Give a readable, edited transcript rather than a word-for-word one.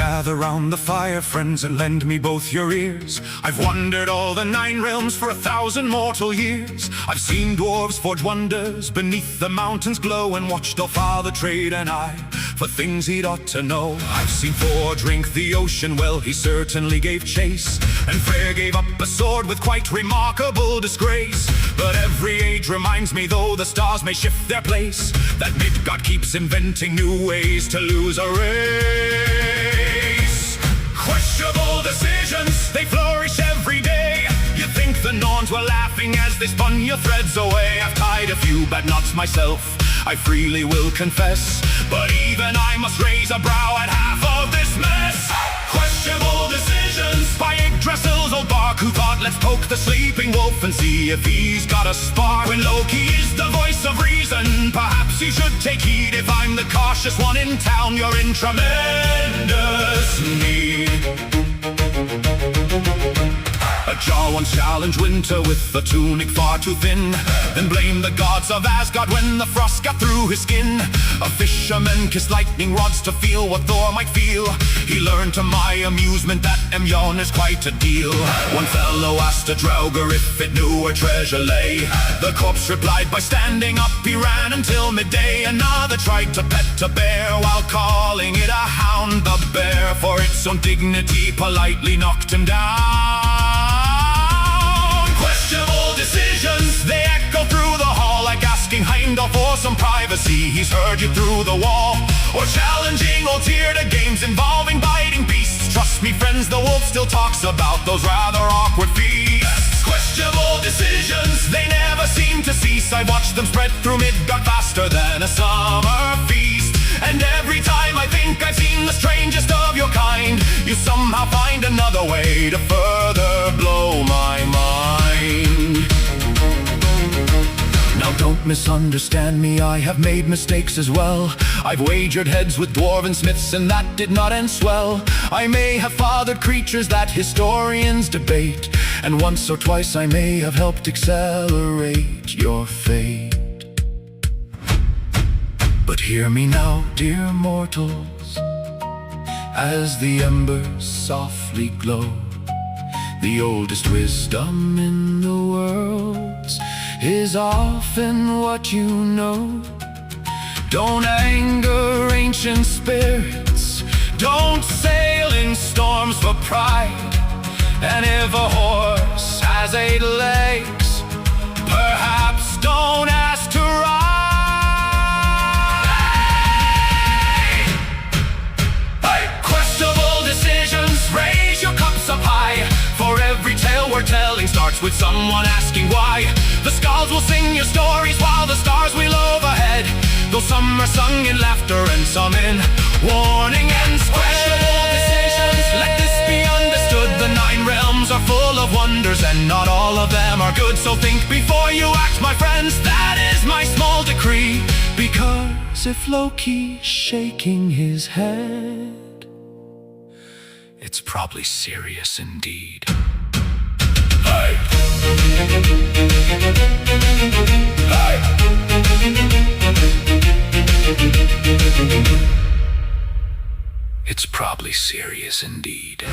Gather round the fire, friends, and lend me both your ears. I've wandered all the 9 realms for 1,000 mortal years. I've seen dwarves forge wonders beneath the mountains glow, and watched all father trade an eye for things he'd ought to know. I've seen Thor drink the ocean well, he certainly gave chase, and Freyr gave up a sword with quite remarkable disgrace. But every age reminds me, though the stars may shift their place, that Midgard keeps inventing new ways to lose a race. Questionable decisions, they flourish every day. You'd think the Norns were laughing as they spun your threads away. I've tied a few bad knots myself, I freely will confess, but even I must raise a brow at half of this mess. Questionable decisions by Yggdrasil's old bark, who thought, let's poke the sleeping wolf and see if he's got a spark. When Loki is the voice of reason, perhaps you should take heed. If I'm the cautious one in town, you're in tremendous need. A Jarl once challenged winter with a tunic far too thin, then blamed the gods of Asgard when the frost got through his skin. A fisherman kissed lightning rods to feel what Thor might feel. He learned to my amusement that Emyon is quite a deal. One fellow asked a Draugr if it knew where treasure lay. The corpse replied by standing up, he ran until midday. Another tried to pet a bear while calling it a hound. The bear, for its own dignity, politely knocked him down. Questionable decisions, they echo through the hall, like asking Heimdall for some privacy. He's heard you through the wall. Or challenging old Tyr to games involving biting beasts. Trust me, friends, the wolf still talks about those rather awkward feasts. Questionable decisions, they never seem to cease. I watch them spread through Midgard faster than a summer feast. And every time I think I've seen the strangest of your kind, you somehow find another way to further blow my mind. Now don't misunderstand me, I have made mistakes as well. I've wagered heads with dwarven smiths and that did not end swell. I may have fathered creatures that historians debate, and once or twice I may have helped accelerate your fate. But hear me now, dear mortals, as the embers softly glow. The oldest wisdom in the world is often what you know. Don't anger ancient spirits, don't sail in storms for pride. And if a horse has 8 legs, perhaps don't ask to ride. Raise your cups up high, for every tale we're telling starts with someone asking why. The skalds will sing your stories while the stars wheel overhead, though some are sung in laughter and some in warning and questionable decisions. Let this be understood, the 9 realms are full of wonders and not all of them are good. So think before you act, my friends, that is my small decree. Because if Loki's shaking his head, it's probably serious indeed. Hey. Hey. It's probably serious indeed.